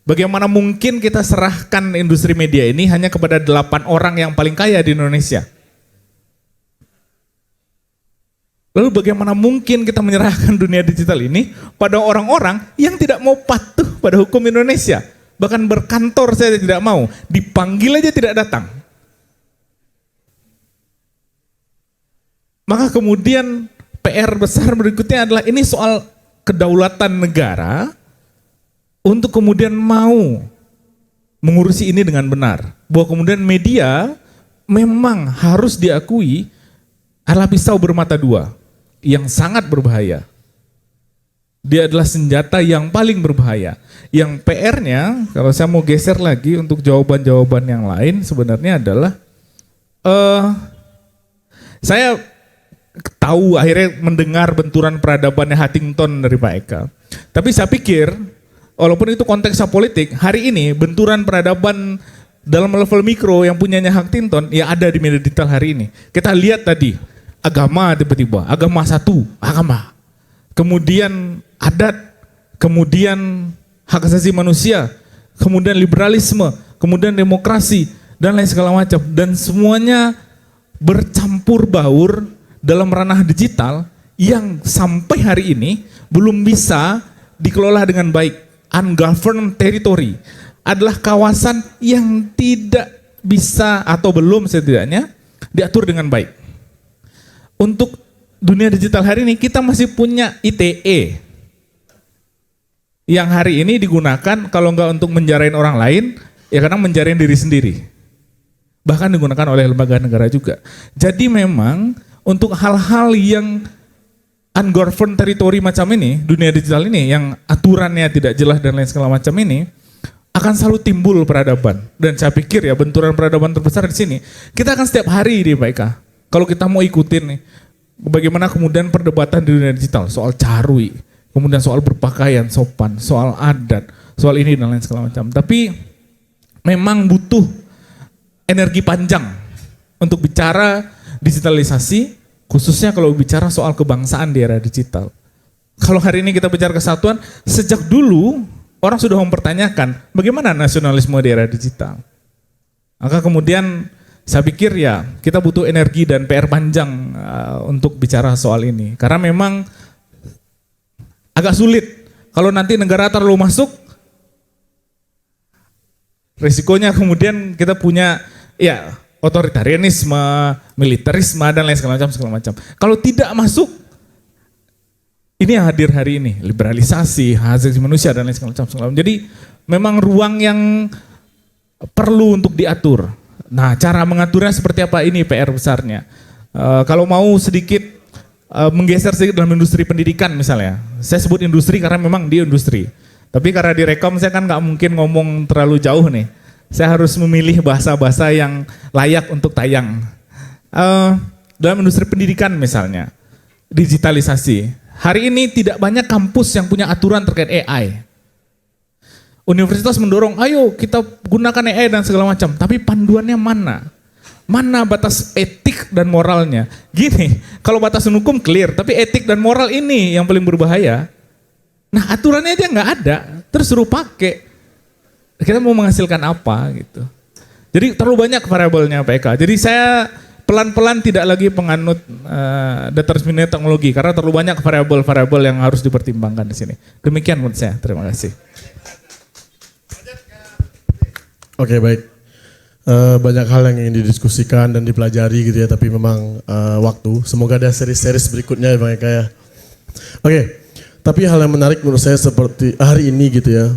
Bagaimana mungkin kita serahkan industri media ini hanya kepada 8 orang yang paling kaya di Indonesia? Lalu bagaimana mungkin kita menyerahkan dunia digital ini pada orang-orang yang tidak mau patuh pada hukum Indonesia? Bahkan berkantor saya tidak mau, dipanggil aja tidak datang. Maka kemudian PR besar berikutnya adalah ini soal kedaulatan negara untuk kemudian mau mengurusi ini dengan benar. Bahwa kemudian media memang harus diakui adalah pisau bermata dua yang sangat berbahaya. Dia adalah senjata yang paling berbahaya. Yang PR-nya, kalau saya mau geser lagi untuk jawaban-jawaban yang lain sebenarnya adalah saya tahu akhirnya mendengar benturan peradabannya Huntington dari Pak Eka. Tapi saya pikir, walaupun itu konteksnya politik, hari ini benturan peradaban dalam level mikro yang punyanya Huntington ya ada di media digital hari ini. Kita lihat tadi, agama tiba-tiba, agama satu, agama. Kemudian adat, kemudian hak asasi manusia, kemudian liberalisme, kemudian demokrasi, dan lain segala macam. Dan semuanya bercampur baur dalam ranah digital yang sampai hari ini belum bisa dikelola dengan baik. Ungoverned territory adalah kawasan yang tidak bisa atau belum setidaknya diatur dengan baik. Untuk dunia digital hari ini kita masih punya ITE yang hari ini digunakan kalau enggak untuk menjarain orang lain, ya kadang menjarain diri sendiri. Bahkan digunakan oleh lembaga negara juga. Jadi memang untuk hal-hal yang ungoverned territory macam ini, dunia digital ini yang aturannya tidak jelas dan lain segala macam ini, akan selalu timbul peradaban. Dan saya pikir ya benturan peradaban terbesar di sini, kita akan setiap hari di Pak Eka. Kalau kita mau ikutin nih, bagaimana kemudian perdebatan di dunia digital soal carui, kemudian soal berpakaian sopan, soal adat, soal ini dan lain segala macam. Tapi memang butuh energi panjang untuk bicara digitalisasi, khususnya kalau bicara soal kebangsaan di era digital. Kalau hari ini kita bicara kesatuan, sejak dulu orang sudah mempertanyakan bagaimana nasionalisme di era digital. Maka kemudian saya pikir ya kita butuh energi dan PR panjang untuk bicara soal ini. Karena memang agak sulit kalau nanti negara terlalu masuk, risikonya kemudian kita punya ya otoritarianisme, militerisme dan lain segala macam. Kalau tidak masuk, Ini yang hadir hari ini, liberalisasi, hak asasi manusia dan lain segala macam. Jadi memang ruang yang perlu untuk diatur. Nah, cara mengaturnya seperti apa, ini PR besarnya. Kalau mau sedikit menggeser sedikit dalam industri pendidikan misalnya. Saya sebut industri karena memang di industri. Tapi karena direkom saya kan nggak mungkin ngomong terlalu jauh nih. Saya harus memilih bahasa-bahasa yang layak untuk tayang. Dalam industri pendidikan misalnya, digitalisasi. Hari ini tidak banyak kampus yang punya aturan terkait AI. Universitas mendorong, ayo kita gunakan AI dan segala macam. Tapi panduannya mana? Mana batas etik dan moralnya? Gini, kalau batas hukum clear, tapi etik dan moral ini yang paling berbahaya. Nah, aturannya aja nggak ada, terus suruh pakai. Kita mau menghasilkan apa gitu. Jadi terlalu banyak variabelnya Pak Eka. Jadi saya pelan-pelan tidak lagi penganut determinisme teknologi karena terlalu banyak variabel-variabel yang harus dipertimbangkan di sini. Demikian menurut saya. Terima kasih. Oke, baik. Banyak hal yang ingin didiskusikan dan dipelajari gitu ya, tapi memang waktu. Semoga ada seri-seri berikutnya ya Bang Eka ya. Oke, tapi hal yang menarik menurut saya seperti hari ini gitu ya.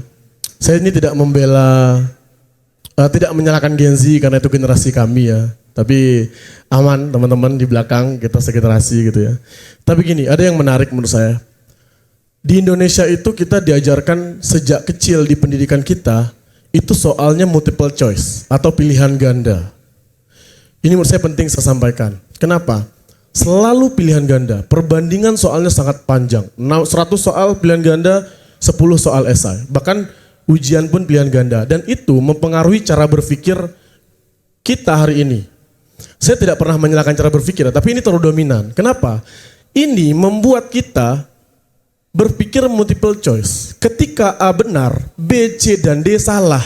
Saya ini tidak membela, tidak menyalahkan Gen Z karena itu generasi kami ya. Tapi aman teman-teman di belakang kita segenerasi gitu ya. Tapi gini, ada yang menarik menurut saya. Di Indonesia itu kita diajarkan sejak kecil di pendidikan kita, itu soalnya multiple choice atau pilihan ganda. Ini menurut saya penting saya sampaikan. Kenapa? Selalu pilihan ganda, perbandingan soalnya sangat panjang. 100 soal pilihan ganda, 10 soal esai. Bahkan ujian pun pilihan ganda. Dan itu mempengaruhi cara berpikir kita hari ini. Saya tidak pernah menyalahkan cara berpikir, tapi ini terlalu dominan. Kenapa? Ini membuat kita berpikir multiple choice. Ketika A benar, B, C, dan D salah.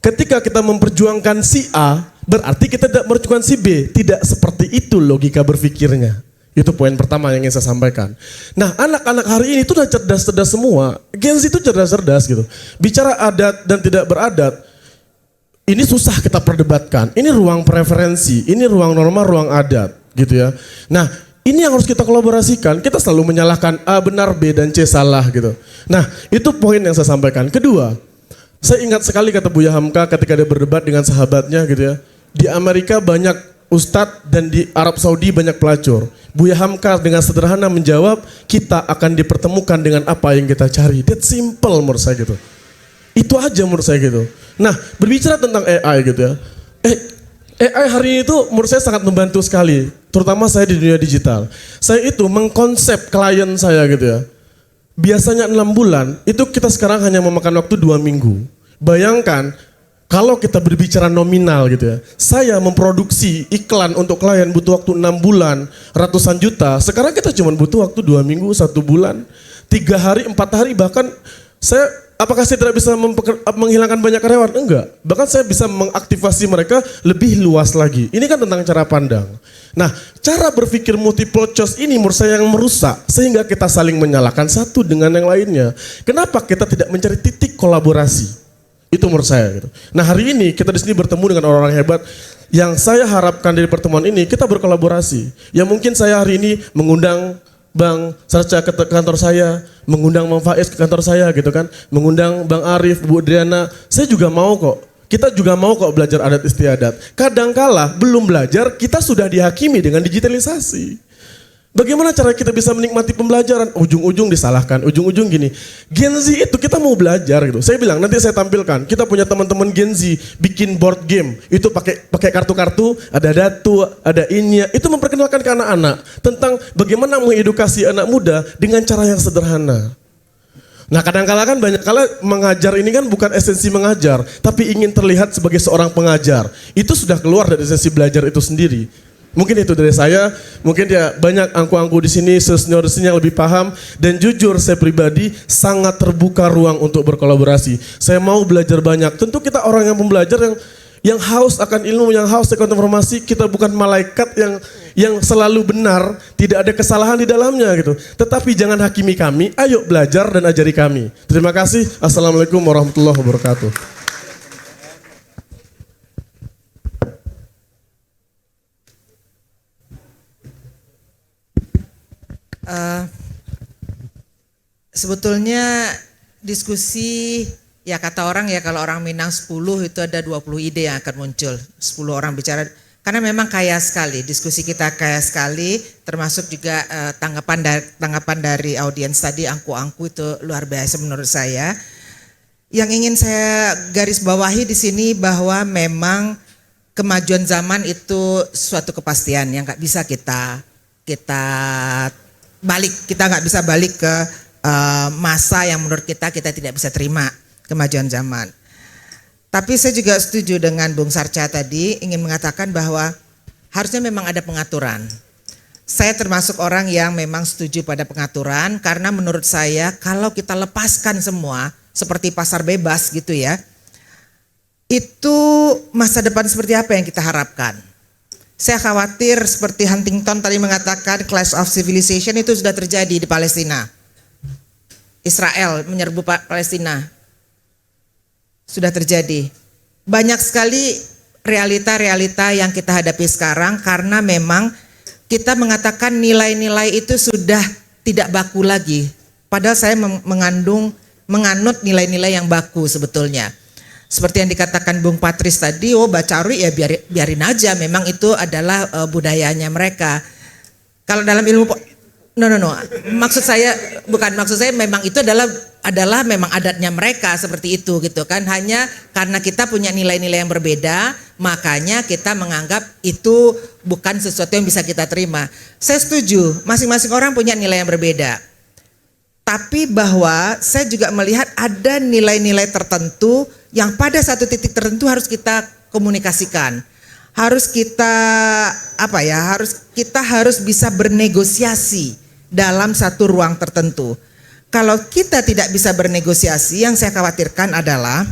Ketika kita memperjuangkan si A, berarti kita tidak memperjuangkan si B. Tidak seperti itu logika berpikirnya. Itu poin pertama yang ingin saya sampaikan. Nah, anak-anak hari ini itu udah cerdas-cerdas semua. Gen Z itu cerdas-cerdas gitu. Bicara adat dan tidak beradat, ini susah kita perdebatkan. Ini ruang preferensi, ini ruang norma, ruang adat gitu ya. Nah, ini yang harus kita kolaborasikan. Kita selalu menyalahkan A benar, B dan C salah gitu. Nah, itu poin yang saya sampaikan. Kedua, saya ingat sekali kata Buya Hamka ketika dia berdebat dengan sahabatnya gitu ya. Di Amerika banyak ustadz dan di Arab Saudi banyak pelacur. Buya Hamka dengan sederhana menjawab, kita akan dipertemukan dengan apa yang kita cari. That simple menurut saya gitu. Itu aja menurut saya gitu. Nah, berbicara tentang AI gitu ya. AI hari ini itu menurut saya sangat membantu sekali. Terutama saya di dunia digital. Saya itu mengkonsep klien saya gitu ya. Biasanya 6 bulan, itu kita sekarang hanya memakan waktu 2 minggu. Bayangkan, kalau kita berbicara nominal gitu ya. Saya memproduksi iklan untuk klien butuh waktu 6 bulan, ratusan juta. Sekarang kita cuma butuh waktu 2 minggu, 1 bulan, 3 hari, 4 hari, bahkan apakah saya tidak bisa menghilangkan banyak karyawan? Enggak. Bahkan saya bisa mengaktifasi mereka lebih luas lagi. Ini kan tentang cara pandang. Nah, cara berpikir multiple choice ini menurut saya yang merusak. Sehingga kita saling menyalahkan satu dengan yang lainnya. Kenapa kita tidak mencari titik kolaborasi? Itu menurut saya gitu. Nah, hari ini kita di sini bertemu dengan orang-orang hebat. Yang saya harapkan dari pertemuan ini, kita berkolaborasi. Ya mungkin saya hari ini mengundang Bang Sarca ke kantor saya, mengundang Bang Faiz ke kantor saya gitu kan, mengundang Bang Arif, Bu Adriana, saya juga mau kok. Kita juga mau kok belajar adat istiadat. Kadangkala belum belajar, kita sudah dihakimi dengan digitalisasi. Bagaimana cara kita bisa menikmati pembelajaran? Ujung-ujung disalahkan, ujung-ujung gini. Gen Z itu kita mau belajar gitu. Saya bilang nanti saya tampilkan. Kita punya teman-teman Gen Z bikin board game. Itu pakai kartu-kartu, ada datu, ada inya. Itu memperkenalkan ke anak-anak tentang bagaimana mengedukasi anak muda dengan cara yang sederhana. Nah, kadang-kala kan banyak kala mengajar ini kan bukan esensi mengajar, tapi ingin terlihat sebagai seorang pengajar. Itu sudah keluar dari esensi belajar itu sendiri. Mungkin itu dari saya, mungkin ya banyak angku-angku di sini, senior-senior yang lebih paham. Dan jujur saya pribadi sangat terbuka ruang untuk berkolaborasi. Saya mau belajar banyak. Tentu kita orang yang pembelajar yang haus akan ilmu, yang haus akan informasi. Kita bukan malaikat yang selalu benar, tidak ada kesalahan di dalamnya gitu. Tetapi jangan hakimi kami, ayo belajar dan ajari kami. Terima kasih. Assalamualaikum warahmatullahi wabarakatuh. sebetulnya diskusi, ya kata orang ya kalau orang Minang 10 itu ada 20 ide yang akan muncul. 10 orang bicara, karena memang kaya sekali, diskusi kita kaya sekali, termasuk juga tanggapan dari audiens tadi, angku-angku itu luar biasa menurut saya. Yang ingin saya garis bawahi di sini bahwa memang kemajuan zaman itu suatu kepastian yang nggak bisa kita balik, kita nggak bisa balik ke masa yang menurut kita tidak bisa terima kemajuan zaman. Tapi saya juga setuju dengan Bung Sarca tadi, ingin mengatakan bahwa harusnya memang ada pengaturan. Saya termasuk orang yang memang setuju pada pengaturan, karena menurut saya kalau kita lepaskan semua seperti pasar bebas gitu ya, itu masa depan seperti apa yang kita harapkan? Saya khawatir seperti Huntington tadi mengatakan clash of civilization itu sudah terjadi di Palestina. Israel menyerbu Palestina. Sudah terjadi. Banyak sekali realita-realita yang kita hadapi sekarang karena memang kita mengatakan nilai-nilai itu sudah tidak baku lagi. Padahal saya menganut nilai-nilai yang baku sebetulnya. Seperti yang dikatakan Bung Patris tadi, Bacauri ya biarin aja, memang itu adalah budayanya mereka. Kalau dalam ilmu no. Maksud saya memang itu adalah memang adatnya mereka seperti itu gitu kan. Hanya karena kita punya nilai-nilai yang berbeda, makanya kita menganggap itu bukan sesuatu yang bisa kita terima. Saya setuju, masing-masing orang punya nilai yang berbeda. Tapi bahwa saya juga melihat ada nilai-nilai tertentu yang pada satu titik tertentu harus kita komunikasikan. Harus kita harus bisa bernegosiasi dalam satu ruang tertentu. Kalau kita tidak bisa bernegosiasi, yang saya khawatirkan adalah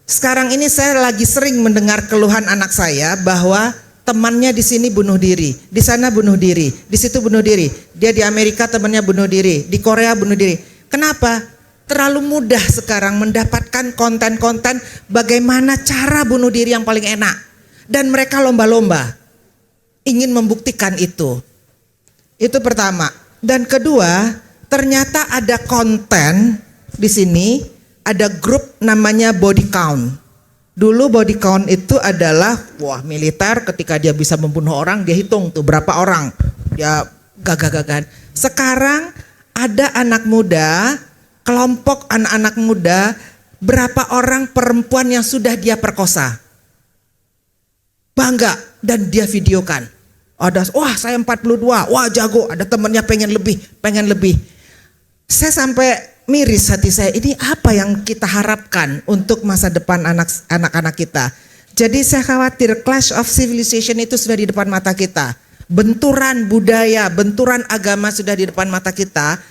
sekarang ini saya lagi sering mendengar keluhan anak saya bahwa temannya di sini bunuh diri, di sana bunuh diri, di situ bunuh diri. Dia di Amerika temannya bunuh diri, di Korea bunuh diri. Kenapa? Terlalu mudah sekarang mendapatkan konten-konten bagaimana cara bunuh diri yang paling enak. Dan mereka lomba-lomba ingin membuktikan itu. Itu pertama. Dan kedua, ternyata ada konten di sini, ada grup namanya body count. Dulu body count itu adalah militer, ketika dia bisa membunuh orang dia hitung tuh berapa orang. Dia gagah-gagahan. Sekarang ada anak muda, kelompok anak-anak muda, berapa orang perempuan yang sudah dia perkosa. Bangga dan dia videokan. Ada, saya 42, jago, ada temennya pengen lebih. Saya sampai miris hati saya, ini apa yang kita harapkan untuk masa depan anak-anak kita. Jadi saya khawatir clash of civilization itu sudah di depan mata kita. Benturan budaya, benturan agama sudah di depan mata kita.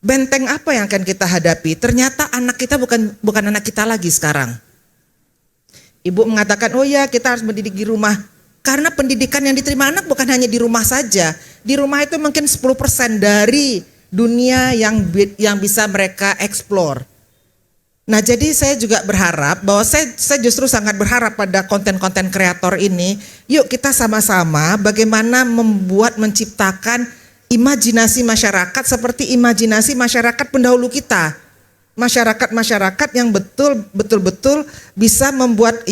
Benteng apa yang akan kita hadapi? Ternyata anak kita bukan anak kita lagi sekarang. Ibu mengatakan, kita harus mendidik di rumah. Karena pendidikan yang diterima anak bukan hanya di rumah saja. Di rumah itu mungkin 10% dari dunia yang bisa mereka explore. Nah, jadi saya juga berharap bahwa saya justru sangat berharap pada konten-konten kreator ini. Yuk kita sama-sama bagaimana menciptakan imajinasi masyarakat seperti imajinasi masyarakat pendahulu kita. Masyarakat-masyarakat yang betul-betul bisa membuat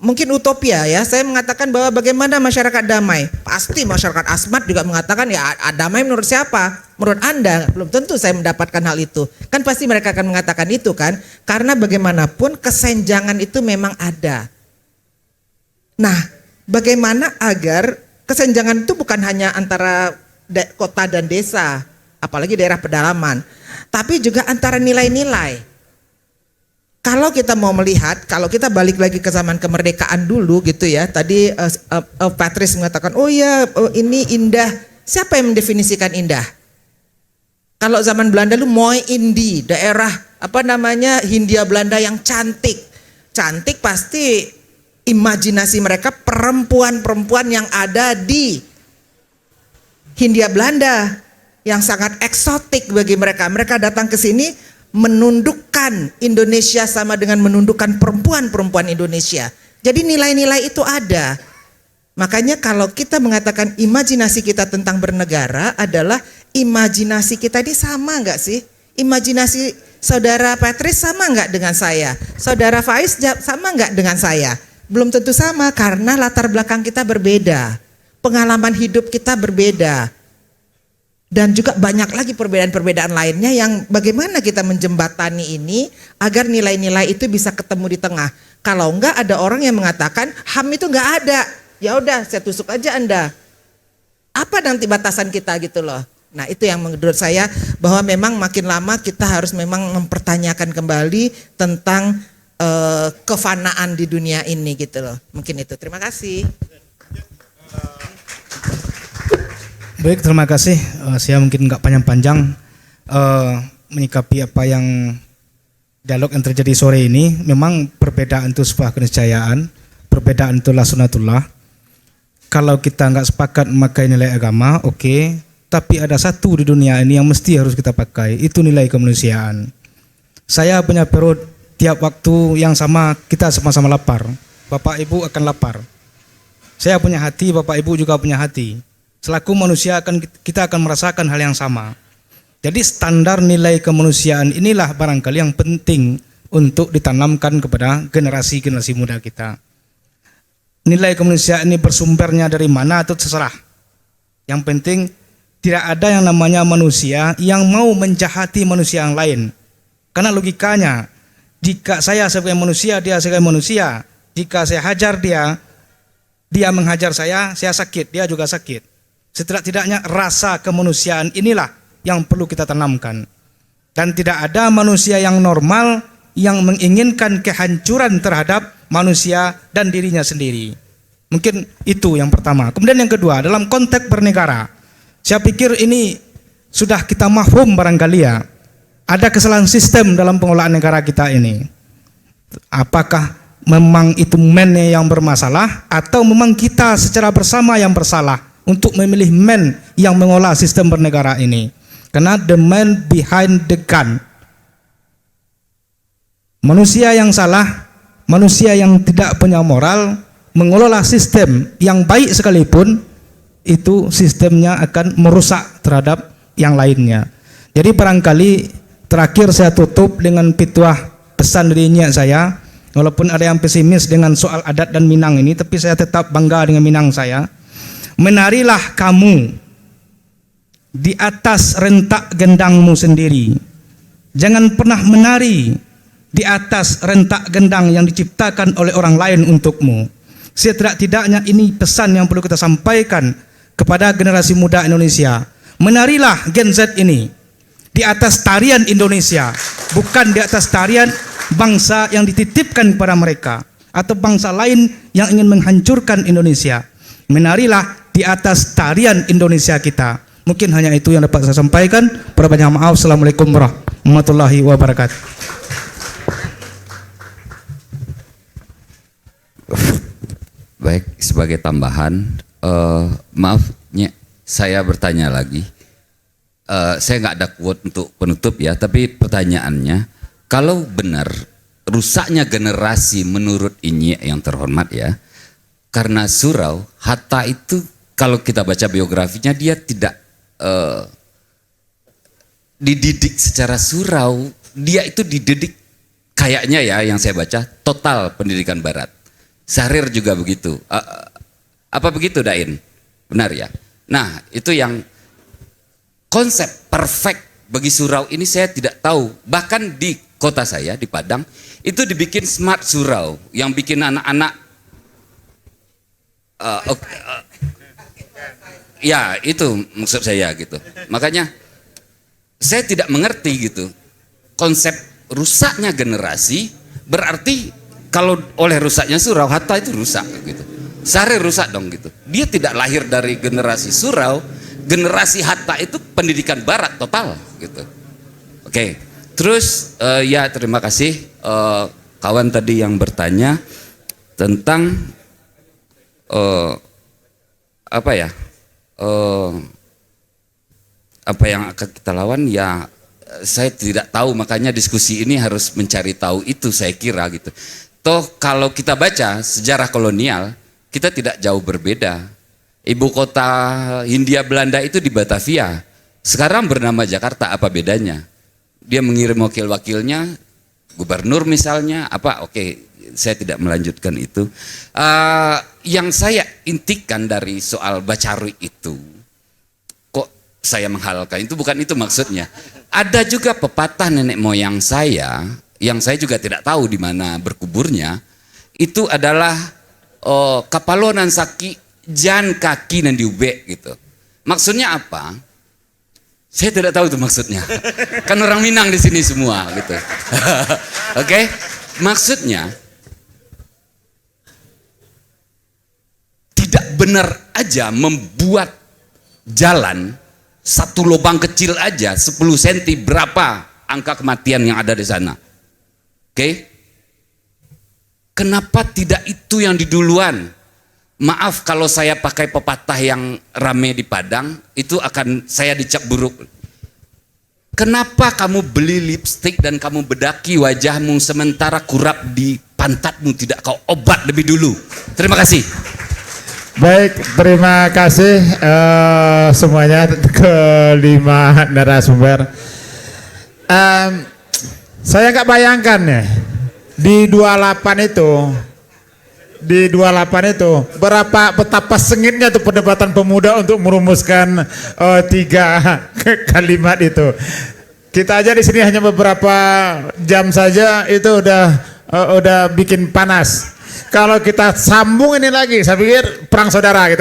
mungkin utopia ya. Saya mengatakan bahwa bagaimana masyarakat damai. Pasti masyarakat Asmat juga mengatakan damai menurut siapa? Menurut Anda. Belum tentu saya mendapatkan hal itu. Kan pasti mereka akan mengatakan itu kan. Karena bagaimanapun kesenjangan itu memang ada. Nah, bagaimana agar kesenjangan itu bukan hanya antara kota dan desa, apalagi daerah pedalaman, tapi juga antara nilai-nilai. Kalau kita mau melihat, kalau kita balik lagi ke zaman kemerdekaan dulu gitu ya, tadi Patris mengatakan, ini indah. Siapa yang mendefinisikan indah? Kalau zaman Belanda lu Mooi Indi, daerah Hindia Belanda yang cantik. Cantik pasti imajinasi mereka perempuan-perempuan yang ada di Hindia Belanda yang sangat eksotik bagi mereka. Mereka datang ke sini menundukkan Indonesia sama dengan menundukkan perempuan-perempuan Indonesia. Jadi nilai-nilai itu ada. Makanya kalau kita mengatakan imajinasi kita tentang bernegara adalah imajinasi kita ini sama nggak sih? Imajinasi saudara Patrice sama nggak dengan saya? Saudara Faiz sama nggak dengan saya? Belum tentu sama karena latar belakang kita berbeda, pengalaman hidup kita berbeda. Dan juga banyak lagi perbedaan-perbedaan lainnya yang bagaimana kita menjembatani ini agar nilai-nilai itu bisa ketemu di tengah. Kalau enggak ada orang yang mengatakan HAM itu enggak ada. Ya udah saya tusuk aja Anda. Apa nanti batasan kita gitu loh. Nah itu yang menurut saya bahwa memang makin lama kita harus memang mempertanyakan kembali tentang kefanaan di dunia ini gitu loh. Mungkin itu. Terima kasih. Baik, terima kasih. Saya mungkin nggak panjang-panjang menyikapi apa yang dialog yang terjadi sore ini. Memang perbedaan itu sebuah keniscayaan, perbedaan itulah sunatullah. Kalau kita nggak sepakat memakai nilai agama, oke. Tapi ada satu di dunia ini yang mesti harus kita pakai, itu nilai kemanusiaan. Saya punya perut, tiap waktu yang sama kita sama-sama lapar. Bapak Ibu akan lapar. Saya punya hati, Bapak Ibu juga punya hati. Selaku manusia kita akan merasakan hal yang sama. Jadi standar nilai kemanusiaan inilah barangkali yang penting untuk ditanamkan kepada generasi-generasi muda kita. Nilai kemanusiaan ini bersumbernya dari mana itu terserah. Yang penting tidak ada yang namanya manusia yang mau menjahati manusia yang lain. Karena logikanya, jika saya sebagai manusia, dia sebagai manusia. Jika saya hajar dia menghajar saya sakit, dia juga sakit. Setidak-tidaknya rasa kemanusiaan inilah yang perlu kita tanamkan. Dan tidak ada manusia yang normal yang menginginkan kehancuran terhadap manusia dan dirinya sendiri. Mungkin itu yang pertama. Kemudian yang kedua, dalam konteks bernegara. Saya pikir ini sudah kita mafhum barangkali ya. Ada kesalahan sistem dalam pengelolaan negara kita ini. Apakah memang itu mennya yang bermasalah atau memang kita secara bersama yang bersalah untuk memilih men yang mengolah sistem bernegara ini? Karena the man behind the gun, manusia yang salah, manusia yang tidak punya moral, mengelola sistem yang baik sekalipun, itu sistemnya akan merusak terhadap yang lainnya. Jadi barangkali terakhir saya tutup dengan pituah pesan dari nyiak saya. Walaupun ada yang pesimis dengan soal adat dan Minang ini, tapi saya tetap bangga dengan Minang saya. Menarilah kamu di atas rentak gendangmu sendiri. Jangan pernah menari di atas rentak gendang yang diciptakan oleh orang lain untukmu. Setidak-tidaknya ini pesan yang perlu kita sampaikan kepada generasi muda Indonesia. Menarilah Gen Z ini di atas tarian Indonesia, bukan di atas tarian bangsa yang dititipkan kepada mereka atau bangsa lain yang ingin menghancurkan Indonesia. Menarilah di atas tarian Indonesia kita. Mungkin hanya itu yang dapat saya sampaikan. Perbanyak maaf. Assalamualaikum warahmatullahi wabarakatuh. Baik, sebagai tambahan, maaf, saya bertanya lagi. Saya nggak ada quote untuk penutup ya, tapi pertanyaannya, kalau benar rusaknya generasi menurut Inyi yang terhormat ya, karena surau, Hatta itu kalau kita baca biografinya dia tidak dididik secara surau, dia itu dididik kayaknya ya yang saya baca total pendidikan barat. Syahrir juga begitu. Apa begitu Dain? Benar ya? Nah itu yang konsep perfect bagi surau ini saya tidak tahu. Bahkan di kota saya di Padang itu dibikin smart surau yang bikin anak-anak ya itu maksud saya gitu. Makanya saya tidak mengerti gitu konsep rusaknya generasi. Berarti kalau oleh rusaknya surau, Hatta itu rusak gitu. Syahrir rusak dong gitu. Dia tidak lahir dari generasi surau. Generasi Hatta itu pendidikan barat total gitu. Oke. Terus ya terima kasih kawan tadi yang bertanya tentang apa yang akan kita lawan ya, saya tidak tahu, makanya diskusi ini harus mencari tahu itu saya kira gitu. Toh kalau kita baca sejarah kolonial kita tidak jauh berbeda. Ibu kota Hindia Belanda itu di Batavia. Sekarang bernama Jakarta, apa bedanya? Dia mengirim wakil-wakilnya, gubernur misalnya, apa? Oke, saya tidak melanjutkan itu. Yang saya intikan dari soal Bacarui itu, kok saya menghalalkan itu, bukan itu maksudnya. Ada juga pepatah nenek moyang saya, yang saya juga tidak tahu di mana berkuburnya, itu adalah kapalonan saki jan kaki nan diube gitu. Maksudnya apa? Saya tidak tahu itu maksudnya. Kan orang Minang di sini semua gitu. Oke? Maksudnya tidak benar aja membuat jalan satu lubang kecil aja 10 cm, berapa angka kematian yang ada di sana. Oke? Kenapa tidak itu yang diduluan? Maaf kalau saya pakai pepatah yang rame di Padang, itu akan saya dicap buruk. Kenapa kamu beli lipstik dan kamu bedaki wajahmu sementara kurap di pantatmu tidak kau obat lebih dulu? Terima kasih. Baik, terima kasih semuanya kelima narasumber. Saya nggak bayangkan ya di 28 itu betapa sengitnya tuh perdebatan pemuda untuk merumuskan 3 kalimat itu. Kita aja di sini hanya beberapa jam saja itu udah bikin panas. Kalau kita sambung ini lagi, saya pikir perang saudara gitu.